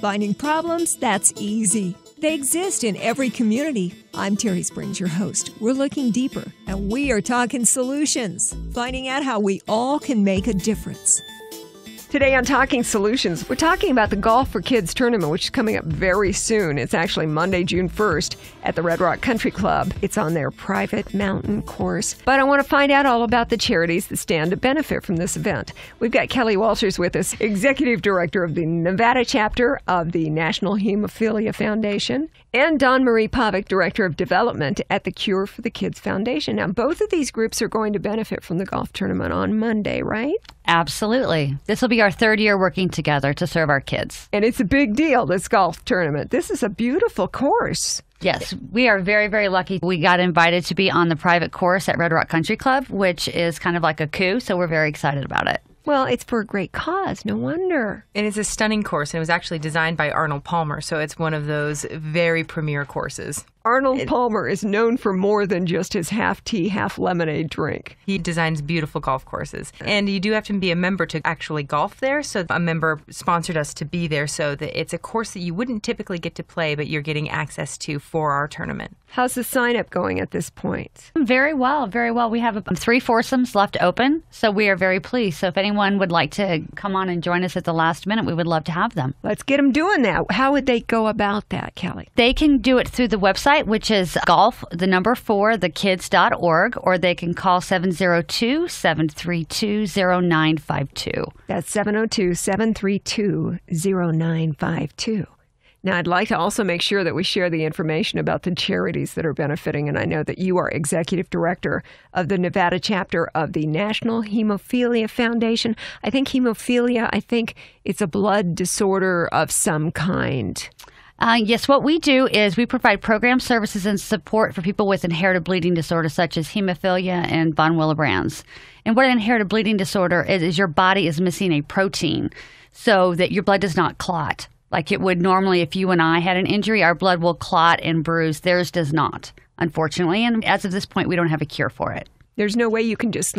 Finding problems? That's easy. They exist in every community. I'm Terry Springs, your host. We're looking deeper, and we are talking solutions, finding out how we all can make a difference. Today on Talking Solutions, we're talking about the Golf for Kids tournament, which is coming up very soon. It's actually Monday, June 1st at the Red Rock Country Club. It's on their private mountain course. But I want to find out all about the charities that stand to benefit from this event. We've got Kelly Walters with us, Executive Director of the Nevada chapter of the Nat'l Hemophilia Fdn, and Dawn Marie Pavic, Director of Development at the Cure for the Kids Foundation. Now, both of these groups are going to benefit from the golf tournament on Monday, right? Absolutely. This will be our third year working together to serve our kids. And it's a big deal, this golf tournament. This is a beautiful course. Yes, we are very, very lucky. We got invited to be on the private course at Red Rock Country Club, which is kind of like a coup, so we're very excited about it. Well, it's for a great cause, no wonder. And it's a stunning course, and it was actually designed by Arnold Palmer, so it's one of those very premier courses. Arnold Palmer is known for more than just his half tea, half lemonade drink. He designs beautiful golf courses. And you do have to be a member to actually golf there, so a member sponsored us to be there, so that it's a course that you wouldn't typically get to play, but you're getting access to for our tournament. How's the sign-up going at this point? Very well, very well. We have 3 foursomes left open, so we are very pleased. So if anyone would like to come on and join us at the last minute, we would love to have them. Let's get them doing that. How would they go about that, Kelly? They can do it through the website, which is golf4thekids.org, or they can call 702-732-0952. That's 702-732-0952. Now, I'd like to also make sure that we share the information about the charities that are benefiting, and I know that you are Executive Director of the Nevada chapter of the Nat'l Hemophilia Fdn. I think it's a blood disorder of some kind. Yes, what we do is we provide program services and support for people with inherited bleeding disorders such as hemophilia and von Willebrand's. And what an inherited bleeding disorder is your body is missing a protein so that your blood does not clot. Like it would normally if you and I had an injury, our blood will clot and bruise. Theirs does not, unfortunately. And as of this point, we don't have a cure for it. There's no way you can just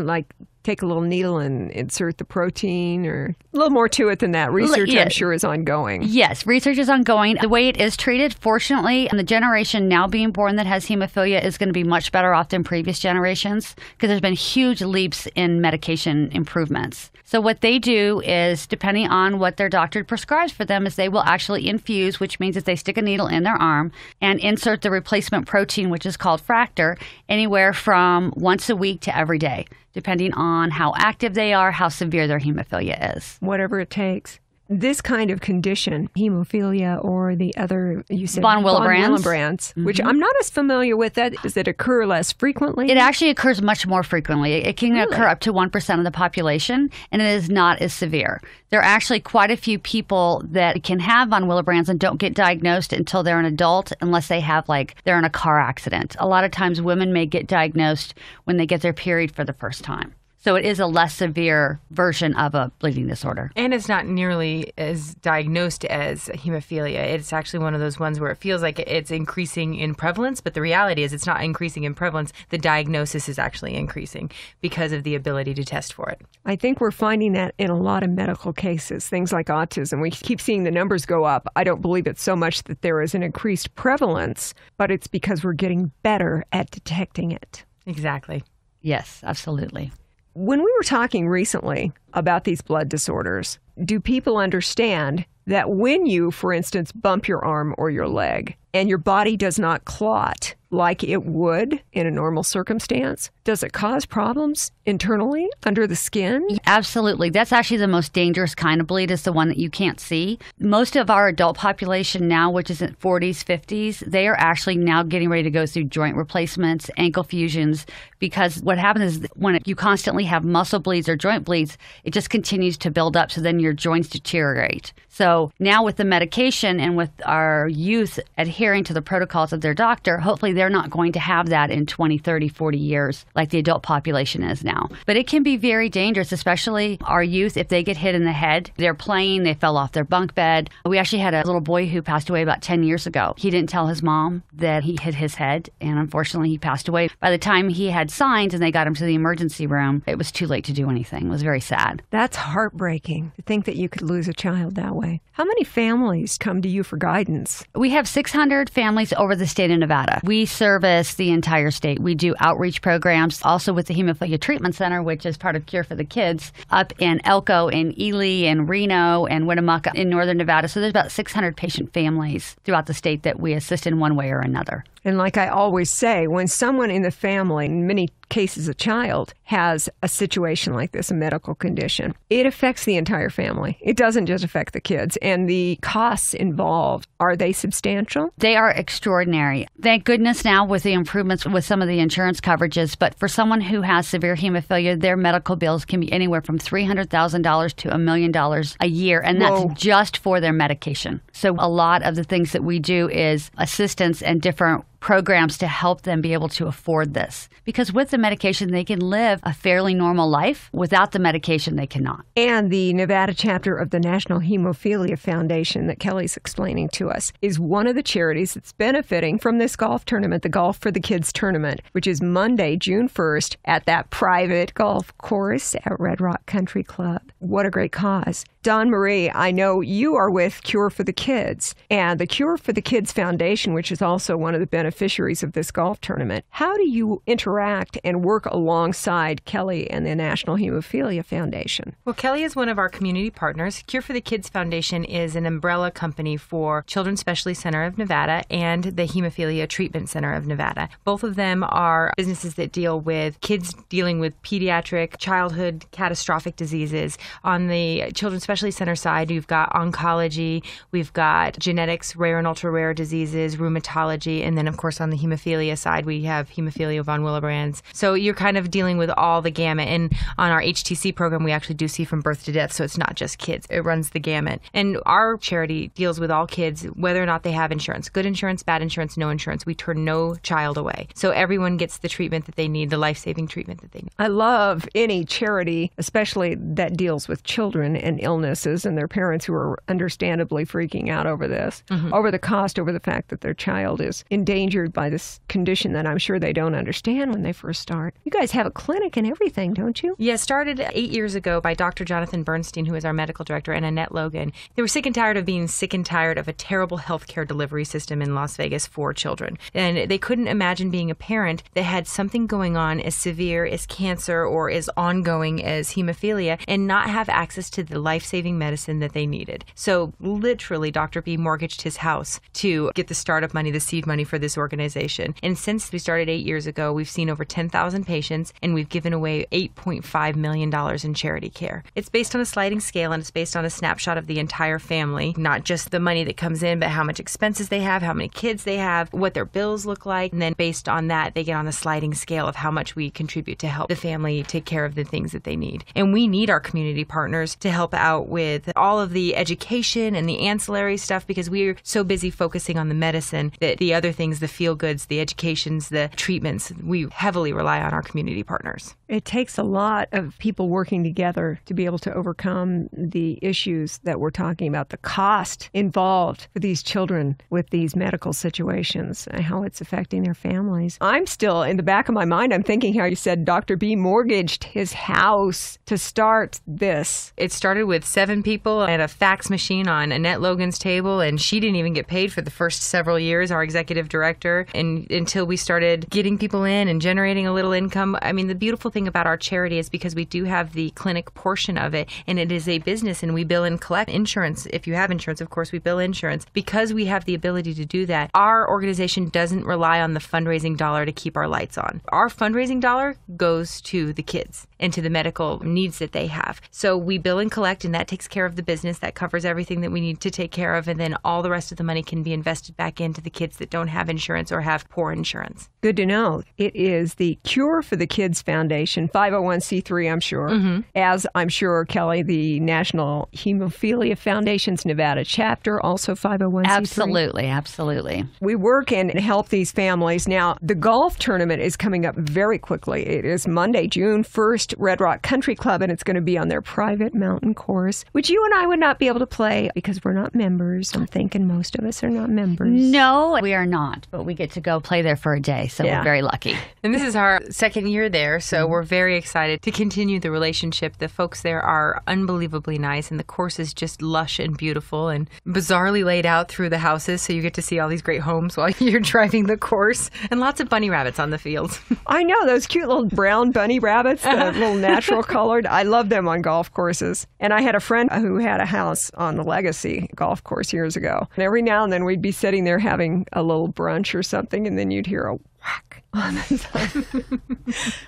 take a little needle and insert the protein, or a little more to it than that. Research, I'm sure, is ongoing. Yes, research is ongoing. The way it is treated, fortunately, and the generation now being born that has hemophilia is going to be much better off than previous generations because there's been huge leaps in medication improvements. So what they do is, depending on what their doctor prescribes for them, is they will actually infuse, which means that they stick a needle in their arm and insert the replacement protein, which is called Fractor, anywhere from once a week to every day, depending on how active they are, how severe their hemophilia is. Whatever it takes. This kind of condition, hemophilia or the other, you said von Willebrand's, which I'm not as familiar with. Does it occur less frequently? It actually occurs much more frequently. It can occur up to 1% of the population, and it is not as severe. There are actually quite a few people that can have von Willebrand's and don't get diagnosed until they're an adult, unless they have, they're in a car accident. A lot of times women may get diagnosed when they get their period for the first time. So it is a less severe version of a bleeding disorder. And it's not nearly as diagnosed as hemophilia. It's actually one of those ones where it feels like it's increasing in prevalence, but the reality is it's not increasing in prevalence. The diagnosis is actually increasing because of the ability to test for it. I think we're finding that in a lot of medical cases, things like autism. We keep seeing the numbers go up. I don't believe it's so much that there is an increased prevalence, but it's because we're getting better at detecting it. Exactly. Yes, absolutely. When we were talking recently about these blood disorders, do people understand that when you, for instance, bump your arm or your leg and your body does not clot like it would in a normal circumstance, does it cause problems internally under the skin? Absolutely. That's actually the most dangerous kind of bleed, is the one that you can't see. Most of our adult population now, which is in 40s, 50s, they are actually now getting ready to go through joint replacements, ankle fusions, because what happens is when you constantly have muscle bleeds or joint bleeds, it just continues to build up, so then your joints deteriorate. So now with the medication and with our youth adhering to the protocols of their doctor, hopefully they're not going to have that in 20, 30, 40 years like the adult population is now. But it can be very dangerous, especially our youth. If they get hit in the head, they're playing, they fell off their bunk bed. We actually had a little boy who passed away about 10 years ago. He didn't tell his mom that he hit his head, and unfortunately he passed away. By the time he had signs and they got him to the emergency room, it was too late to do anything. It was very sad. sad. That's heartbreaking to think that you could lose a child that way. How many families come to you for guidance? We have 600 families over the state of Nevada. We service the entire state. We do outreach programs also with the Hemophilia Treatment Center, which is part of Cure for the Kids, up in Elko and Ely and Reno and Winnemucca in northern Nevada. So there's about 600 patient families throughout the state that we assist in one way or another. And like I always say, when someone in the family, in many cases a child, has a situation like this, a medical condition, it affects the entire family. It doesn't just affect the kids. And the costs involved, are they substantial? They are extraordinary. Thank goodness now with the improvements with some of the insurance coverages. But for someone who has severe hemophilia, their medical bills can be anywhere from $300,000 to $1 million a year. And that's just for their medication. So a lot of the things that we do is assistance and different programs to help them be able to afford this. Because with the medication, they can live a fairly normal life. Without the medication, they cannot. And the Nevada chapter of the Nat'l Hemophilia Foundation that Kelly's explaining to us is one of the charities that's benefiting from this golf tournament, the Golf for the Kids tournament, which is Monday, June 1st at that private golf course at Red Rock Country Club. What a great cause. Dawn Marie, I know you are with Cure for the Kids, and the Cure for the Kids Foundation, which is also one of the beneficiaries of this golf tournament. How do you interact and work alongside Kelly and the Nat'l Hemophilia Foundation? Well, Kelly is one of our community partners. Cure for the Kids Foundation is an umbrella company for Children's Specialty Center of Nevada and the Hemophilia Treatment Center of Nevada. Both of them are businesses that deal with kids dealing with pediatric, childhood, catastrophic diseases. On the Children's Specialty Center side, we've got oncology, we've got genetics, rare and ultra-rare diseases, rheumatology, and then, of course, on the hemophilia side, we have hemophilia von Willebrand's. So you're kind of dealing with all the gamut. And on our HTC program, we actually do see from birth to death, so it's not just kids. It runs the gamut. And our charity deals with all kids, whether or not they have insurance. Good insurance, bad insurance, no insurance. We turn no child away. So everyone gets the treatment that they need, the life-saving treatment that they need. I love any charity, especially that deals with children and illnesses and their parents who are understandably freaking out over this, over the cost, over the fact that their child is endangered by this condition that I'm sure they don't understand when they first start. You guys have a clinic and everything, don't you? Yeah, started 8 years ago by Dr. Jonathan Bernstein, who is our medical director, and Annette Logan. They were sick and tired of being sick and tired of a terrible healthcare delivery system in Las Vegas for children. And they couldn't imagine being a parent that had something going on as severe as cancer or as ongoing as hemophilia and not have access to the life-saving medicine that they needed. So literally, Dr. B mortgaged his house to get the startup money, the seed money for this organization. And since we started 8 years ago, we've seen over 10,000 patients and we've given away $8.5 million in charity care. It's based on a sliding scale and it's based on a snapshot of the entire family, not just the money that comes in, but how much expenses they have, how many kids they have, what their bills look like. And then based on that, they get on the sliding scale of how much we contribute to help the family take care of the things that they need. And we need our community partners to help out with all of the education and the ancillary stuff because we're so busy focusing on the medicine that the other things, the feel goods, the educations, the treatments, we heavily rely on our community partners. It takes a lot of people working together to be able to overcome the issues that we're talking about, the cost involved for these children with these medical situations and how it's affecting their families. I'm still, in the back of my mind, I'm thinking how you said Dr. B mortgaged his house to start this. It started with 7 people and a fax machine on Annette Logan's table, and she didn't even get paid for the first several years, our executive director, and until we started getting people in and generating a little income. I mean, the beautiful thing about our charity is because we do have the clinic portion of it, and it is a business, and we bill and collect insurance. If you have insurance, of course, we bill insurance. Because we have the ability to do that, our organization doesn't rely on the fundraising dollar to keep our lights on. Our fundraising dollar goes to the kids and to the medical needs that they have. So we bill and collect, and that takes care of the business. That covers everything that we need to take care of, and then all the rest of the money can be invested back into the kids that don't have insurance or have poor insurance. Good to know. It is the Cure for the Kids Foundation, 501c3, I'm sure. As I'm sure, Kelly, the Nat'l Hemophilia Foundation's Nevada chapter, also 501c3. Absolutely, absolutely. We work and help these families. Now, the golf tournament is coming up very quickly. It is Monday, June 1st, Red Rock Country Club, and it's going to be on their private mountain course course, which you and I would not be able to play because we're not members. I'm thinking most of us are not members. No, we are not, but we get to go play there for a day, so we're very lucky. And this is our second year there, so we're very excited to continue the relationship. The folks there are unbelievably nice, and the course is just lush and beautiful and bizarrely laid out through the houses, so you get to see all these great homes while you're driving the course, and lots of bunny rabbits on the fields. I know, those cute little brown bunny rabbits, the little natural colored. I love them on golf courses. And I had a friend who had a house on the Legacy golf course years ago. And every now and then we'd be sitting there having a little brunch or something, and then you'd hear a whack on the side.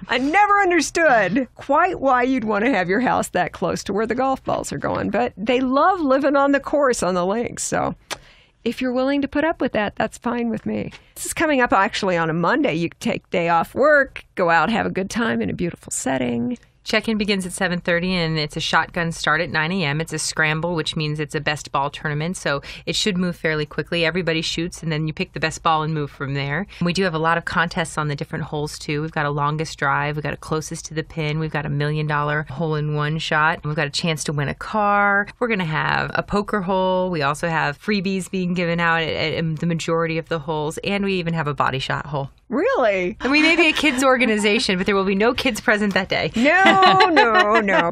I never understood quite why you'd want to have your house that close to where the golf balls are going, but they love living on the course on the links, so if you're willing to put up with that, that's fine with me. This is coming up actually on a Monday. You can take day off work, go out, have a good time in a beautiful setting. Check-in begins at 7:30, and it's a shotgun start at 9 a.m. It's a scramble, which means it's a best ball tournament, so it should move fairly quickly. Everybody shoots, and then you pick the best ball and move from there. We do have a lot of contests on the different holes, too. We've got a longest drive. We've got a closest to the pin. We've got $1 million hole-in-one shot. We've got a chance to win a car. We're going to have a poker hole. We also have freebies being given out at the majority of the holes, and we even have a body shot hole. Really? And we may be a kids organization, but there will be no kids present that day. No.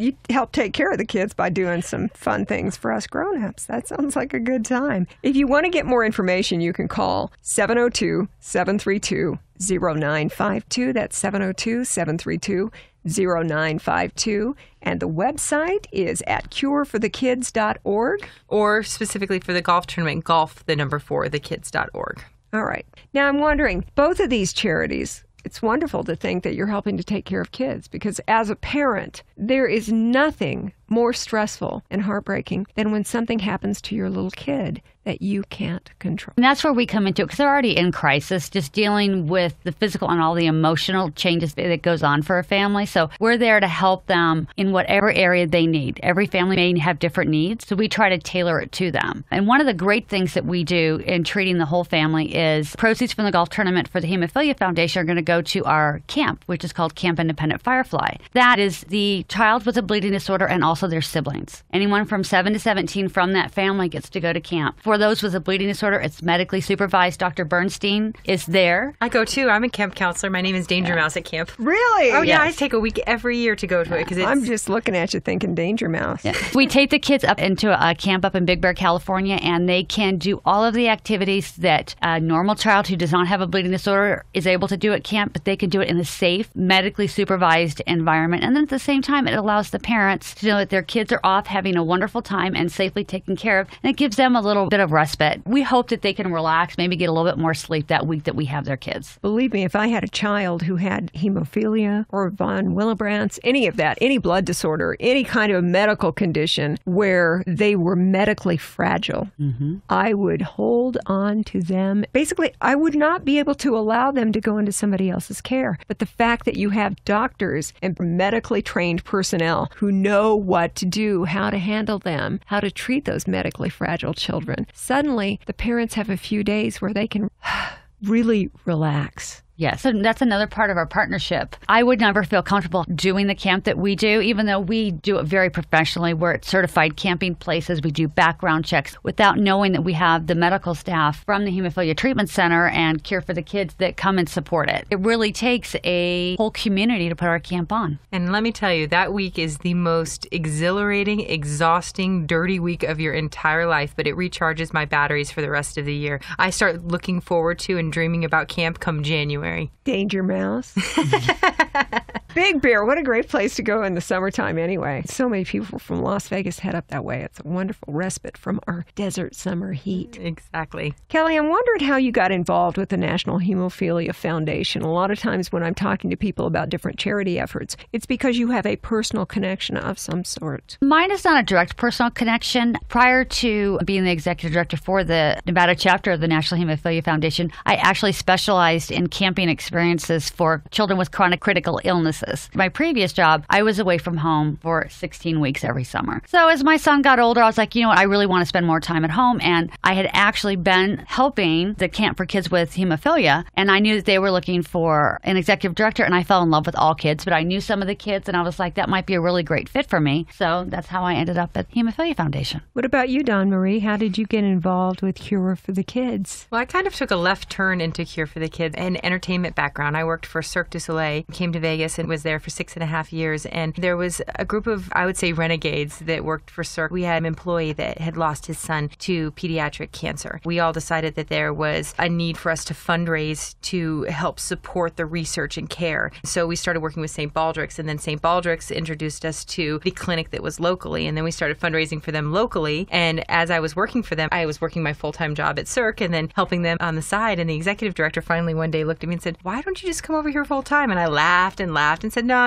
You help take care of the kids by doing some fun things for us grown-ups. That sounds like a good time. If you want to get more information, you can call 702-732-0952. That's 702-732-0952. And the website is at cureforthekids.org. Or specifically for the golf tournament, golf4thekids.org. All right. Now, I'm wondering, both of these charities, it's wonderful to think that you're helping to take care of kids, because as a parent, there is nothing more stressful and heartbreaking than when something happens to your little kid that you can't control. And that's where we come into it, because they're already in crisis, just dealing with the physical and all the emotional changes that goes on for a family. So we're there to help them in whatever area they need. Every family may have different needs, so we try to tailor it to them. And one of the great things that we do in treating the whole family is proceeds from the golf tournament for the Hemophilia Foundation are going to go to our camp, which is called Camp Independent Firefly. That is the child with a bleeding disorder and also their siblings. Anyone from 7 to 17 from that family gets to go to camp. For those with a bleeding disorder, it's medically supervised. Dr. Bernstein is there. I go too. I'm a camp counselor. My name is Danger Mouse at camp. Really? Oh, yeah. I take a week every year to go to it. I'm just looking at you thinking Danger Mouse. Yeah. We take the kids up into a camp up in Big Bear, California, and they can do all of the activities that a normal child who does not have a bleeding disorder is able to do at camp, but they can do it in a safe, medically supervised environment. And then at the same time, it allows the parents to know that their kids are off having a wonderful time and safely taken care of. And it gives them a little bit of respite. We hope that they can relax, maybe get a little bit more sleep that week that we have their kids. Believe me, if I had a child who had hemophilia or von Willebrand's, any of that, any blood disorder, any kind of medical condition where they were medically fragile, I would hold on to them. Basically, I would not be able to allow them to go into somebody else's care. But the fact that you have doctors and medically trained personnel who know what to do, how to handle them, how to treat those medically fragile children, suddenly the parents have a few days where they can really relax. Yes, and that's another part of our partnership. I would never feel comfortable doing the camp that we do, even though we do it very professionally. We're at certified camping places. We do background checks without knowing that we have the medical staff from the Hemophilia Treatment Center and Cure for the Kids that come and support it. It really takes a whole community to put our camp on. And let me tell you, that week is the most exhilarating, exhausting, dirty week of your entire life, but it recharges my batteries for the rest of the year. I start looking forward to and dreaming about camp come January. Danger Mouse. Big Bear, what a great place to go in the summertime anyway. So many people from Las Vegas head up that way. It's a wonderful respite from our desert summer heat. Exactly. Kelly, I'm wondering how you got involved with the Nat'l Hemophilia Foundation. A lot of times when I'm talking to people about different charity efforts, it's because you have a personal connection of some sort. Mine is not a direct personal connection. Prior to being the executive director for the Nevada chapter of the Nat'l Hemophilia Foundation, I actually specialized in camping experiences for children with chronic critical illness basis. My previous job, I was away from home for 16 weeks every summer. So as my son got older, I was like, you know what, I really want to spend more time at home. And I had actually been helping the camp for kids with hemophilia, and I knew that they were looking for an executive director, and I fell in love with all kids, but I knew some of the kids, and I was like, that might be a really great fit for me. So that's how I ended up at Hemophilia Foundation. What about you, Dawn Marie? How did you get involved with Cure for the Kids? Well, I kind of took a left turn into Cure for the Kids, an entertainment background. I worked for Cirque du Soleil, came to Vegas and was there for 6.5 years. And there was a group of, I would say, renegades that worked for Cirque. We had an employee that had lost his son to pediatric cancer. We all decided that there was a need for us to fundraise to help support the research and care. So we started working with St. Baldrick's, and then St. Baldrick's introduced us to the clinic that was locally. And then we started fundraising for them locally. And as I was working for them, I was working my full-time job at Cirque and then helping them on the side. And the executive director finally one day looked at me and said, "Why don't you just come over here full-time?" And I laughed and said, no.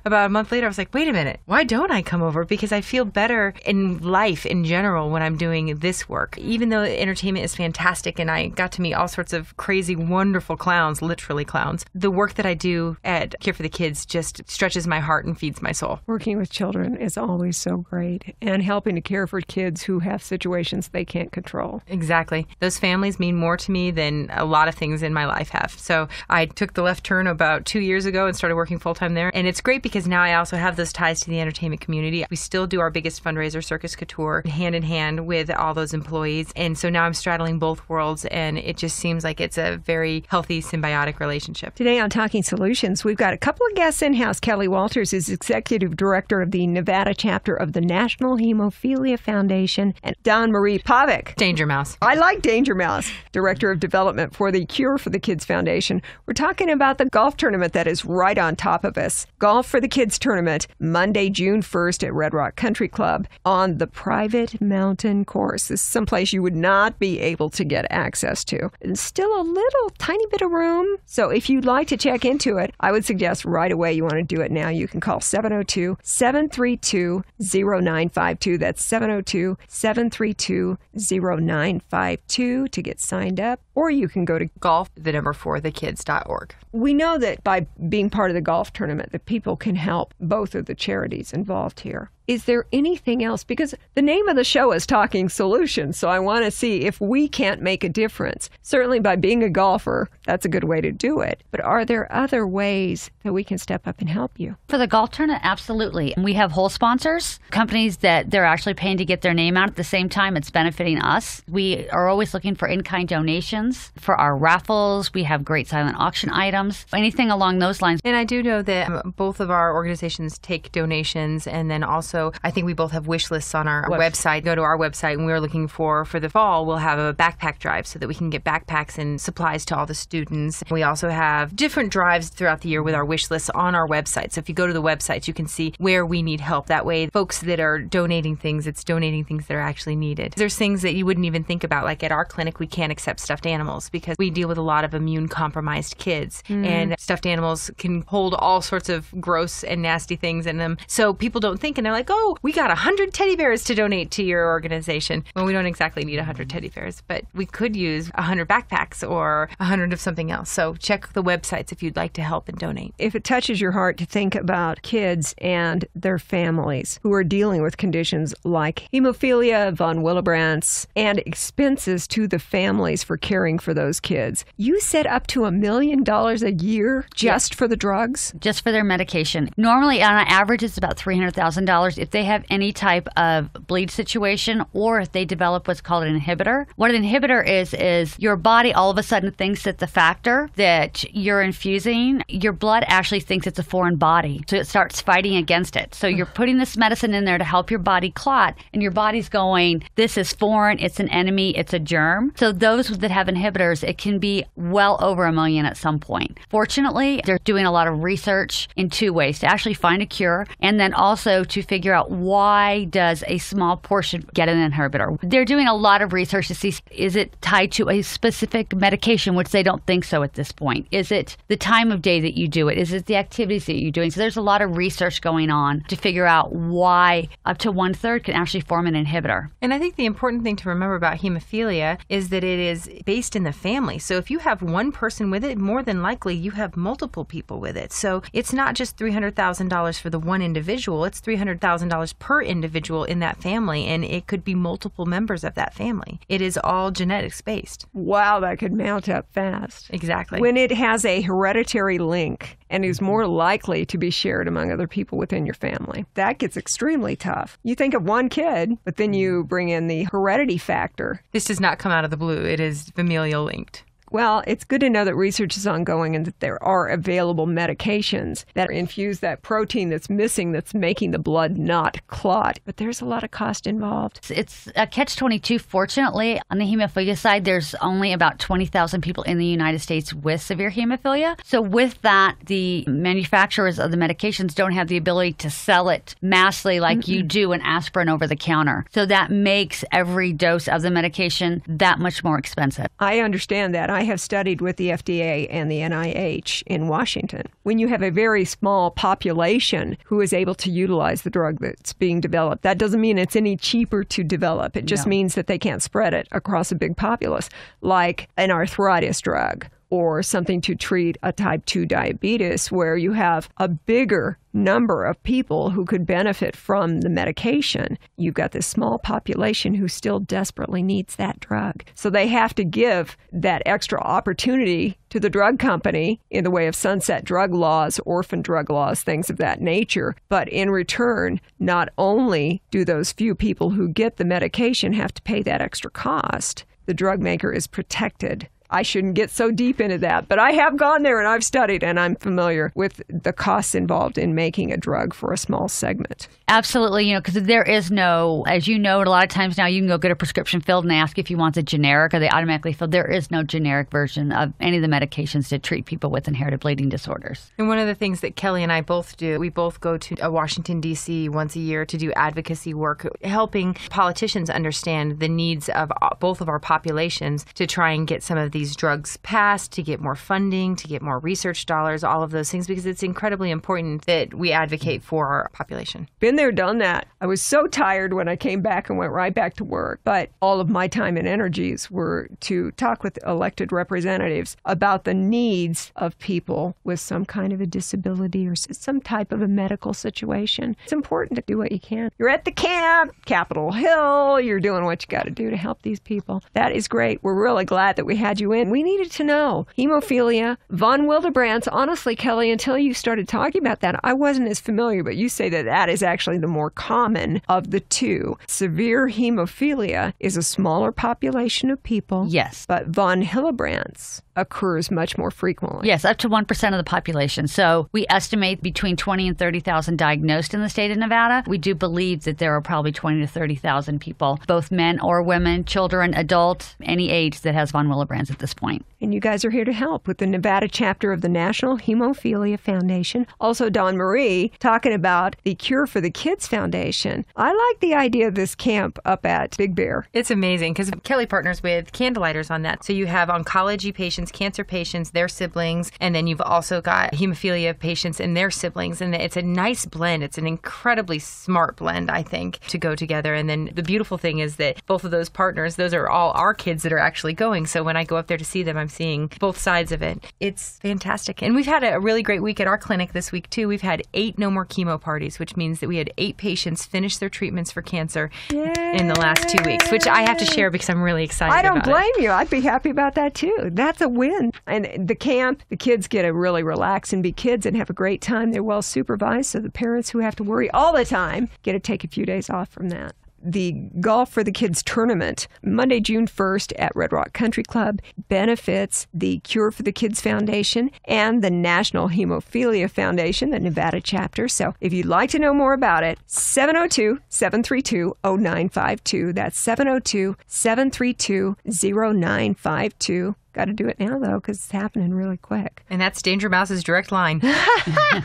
About a month later, I was like, wait a minute, why don't I come over? Because I feel better in life in general when I'm doing this work. Even though entertainment is fantastic and I got to meet all sorts of crazy, wonderful clowns, literally clowns, the work that I do at Cure for the Kids just stretches my heart and feeds my soul. Working with children is always so great, and helping to care for kids who have situations they can't control. Exactly. Those families mean more to me than a lot of things in my life have. So I took the left turn about 2 years ago and started working full-time there. And it's great because now I also have those ties to the entertainment community. We still do our biggest fundraiser, Circus Couture, hand in hand with all those employees. And so now I'm straddling both worlds, and it just seems like it's a very healthy, symbiotic relationship. Today on Talking Solutions, we've got a couple of guests in-house. Kelly Walters is Executive Director of the Nevada chapter of the Nat'l Hemophilia Foundation, and Dawn Marie Pavic. Danger Mouse. I like Danger Mouse, Director of Development for the Cure for the Kids Foundation. We're talking about the golf tournament that is right on top of us. Golf for the Kids tournament, Monday, June 1st at Red Rock Country Club on the private mountain course. This is someplace you would not be able to get access to. And still a little tiny bit of room. So if you'd like to check into it, I would suggest right away you want to do it now. You can call 702-732-0952. That's 702-732-0952 to get signed up. Or you can go to golf4thekids.org. We know that by being part of the golf tournament that people can help both of the charities involved here. Is there anything else? Because the name of the show is Talking Solutions, so I want to see if we can't make a difference. Certainly by being a golfer, that's a good way to do it. But are there other ways that we can step up and help you? For the golf tournament, absolutely. We have whole sponsors, companies that they're actually paying to get their name out. At the same time, it's benefiting us. We are always looking for in-kind donations for our raffles. We have great silent auction items, anything along those lines. And I do know that both of our organizations take donations, and then also I think we both have wish lists on our website. Go to our website, and we're looking for the fall, we'll have a backpack drive so that we can get backpacks and supplies to all the students. We also have different drives throughout the year with our wish lists on our website. So if you go to the website, you can see where we need help. That way, folks that are donating things, it's donating things that are actually needed. There's things that you wouldn't even think about. Like at our clinic, we can't accept stuffed animals because we deal with a lot of immune-compromised kids. And stuffed animals can hold all sorts of gross and nasty things in them. So people don't think, and they're like, oh, we got 100 teddy bears to donate to your organization. Well, we don't exactly need 100 teddy bears, but we could use 100 backpacks or 100 of something else. So check the websites if you'd like to help and donate. If it touches your heart to think about kids and their families who are dealing with conditions like hemophilia, von Willebrandt's, and expenses to the families for caring for those kids, you said up to $1 million a year just for the drugs? Just for their medication. Normally, on average, it's about $300,000 if they have any type of bleed situation or if they develop what's called an inhibitor. What an inhibitor is your body all of a sudden thinks that the factor that you're infusing, your blood actually thinks it's a foreign body. So it starts fighting against it. So you're putting this medicine in there to help your body clot, and your body's going, this is foreign, it's an enemy, it's a germ. So those that have inhibitors, it can be well over $1 million at some point. Fortunately, they're doing a lot of research in two ways, to actually find a cure and then also to figure figure out why does a small portion get an inhibitor. They're doing a lot of research to see, is it tied to a specific medication, which they don't think so at this point? Is it the time of day that you do it? Is it the activities that you're doing? So there's a lot of research going on to figure out why up to 1/3 can actually form an inhibitor. And I think the important thing to remember about hemophilia is that it is based in the family. So if you have one person with it, more than likely you have multiple people with it. So it's not just $300,000 for the one individual, it's $300,000 per individual in that family, and it could be multiple members of that family. It is all genetics based. Wow, that could mount up fast. Exactly. When it has a hereditary link and is more likely to be shared among other people within your family, that gets extremely tough. You think of one kid, but then you bring in the heredity factor. This does not come out of the blue. It is familial linked. Well, it's good to know that research is ongoing and that there are available medications that infuse that protein that's missing that's making the blood not clot. But there's a lot of cost involved. It's a catch-22. Fortunately, on the hemophilia side, there's only about 20,000 people in the United States with severe hemophilia. So with that, the manufacturers of the medications don't have the ability to sell it massively like you do an aspirin over the counter. So that makes every dose of the medication that much more expensive. I understand that. I have studied with the FDA and the NIH in Washington. When you have a very small population who is able to utilize the drug that's being developed, that doesn't mean it's any cheaper to develop. It just means that they can't spread it across a big populace, like an arthritis drug or something to treat a type 2 diabetes, where you have a bigger number of people who could benefit from the medication. You've got this small population who still desperately needs that drug. So they have to give that extra opportunity to the drug company in the way of sunset drug laws, orphan drug laws, things of that nature. But in return, not only do those few people who get the medication have to pay that extra cost, the drug maker is protected. I shouldn't get so deep into that, but I have gone there and I've studied and I'm familiar with the costs involved in making a drug for a small segment. Absolutely, because there is no, as you know, a lot of times now you can go get a prescription filled and they ask if you want the generic or they automatically fill. There is no generic version of any of the medications to treat people with inherited bleeding disorders. And one of the things that Kelly and I both do, we both go to Washington, D.C. once a year to do advocacy work, helping politicians understand the needs of both of our populations to try and get some of these drugs passed, to get more funding, to get more research dollars, all of those things, because it's incredibly important that we advocate for our population. Been there, done that. I was so tired when I came back and went right back to work, but all of my time and energies were to talk with elected representatives about the needs of people with some kind of a disability or some type of a medical situation. It's important to do what you can. You're at the camp, Capitol Hill, you're doing what you got to do to help these people. That is great. We're really glad that we had you in. We needed to know. Hemophilia, von Willebrand's, honestly, Kelly, until you started talking about that, I wasn't as familiar, but you say that that is actually the more common of the two. Severe hemophilia is a smaller population of people. Yes. But von Willebrand's occurs much more frequently. Yes, up to 1% of the population. So we estimate between 20 and 30,000 diagnosed in the state of Nevada. We do believe that there are probably 20 to 30,000 people, both men or women, children, adults, any age that has von Willebrand's at this point. And you guys are here to help with the Nevada chapter of the Nat'l Hemophilia Foundation. Also, Dawn Marie talking about the Cure for the Kids Foundation. I like the idea of this camp up at Big Bear. It's amazing because Kelly partners with Candlelighters on that. So you have oncology patients, cancer patients, their siblings, and then you've also got hemophilia patients and their siblings. And it's a nice blend. It's an incredibly smart blend, I think, to go together. And then the beautiful thing is that both of those partners, those are all our kids that are actually going. So when I go up there to see them, I'm seeing both sides of it. It's fantastic. And we've had a really great week at our clinic this week, too. We've had 8 no more chemo parties, which means that we had 8 patients finish their treatments for cancer in the last 2 weeks, which I have to share because I'm really excited about it. I don't blame you. I'd be happy about that, too. That's a win. And the camp, the kids get to really relax and be kids and have a great time. They're well supervised, so the parents who have to worry all the time get to take a few days off from that. The Golf for the Kids tournament, Monday, June 1st at Red Rock Country Club, benefits the Cure for the Kids Foundation and the Nat'l Hemophilia Foundation, the Nevada chapter. So if you'd like to know more about it, 702-732-0952. That's 702-732-0952. Got to do it now, though, because it's happening really quick. And that's Danger Mouse's direct line.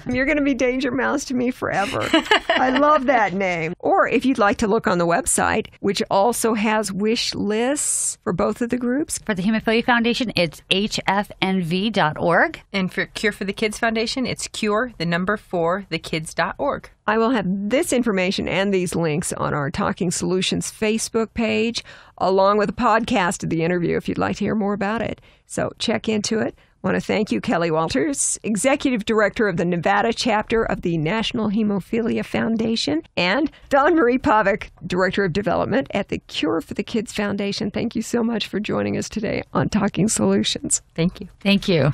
You're going to be Danger Mouse to me forever. I love that name. Or if you'd like to look on the website, which also has wish lists for both of the groups. For the Hemophilia Foundation, it's hfnv.org. And for Cure for the Kids Foundation, it's cure4thekids.org. I will have this information and these links on our Talking Solutions Facebook page, along with a podcast of the interview if you'd like to hear more about it. So check into it. I want to thank you, Kelly Walters, Executive Director of the Nevada chapter of the Nat'l Hemophilia Foundation, and Dawn Marie Pavic, Director of Development at the Cure for the Kids Foundation. Thank you so much for joining us today on Talking Solutions. Thank you. Thank you.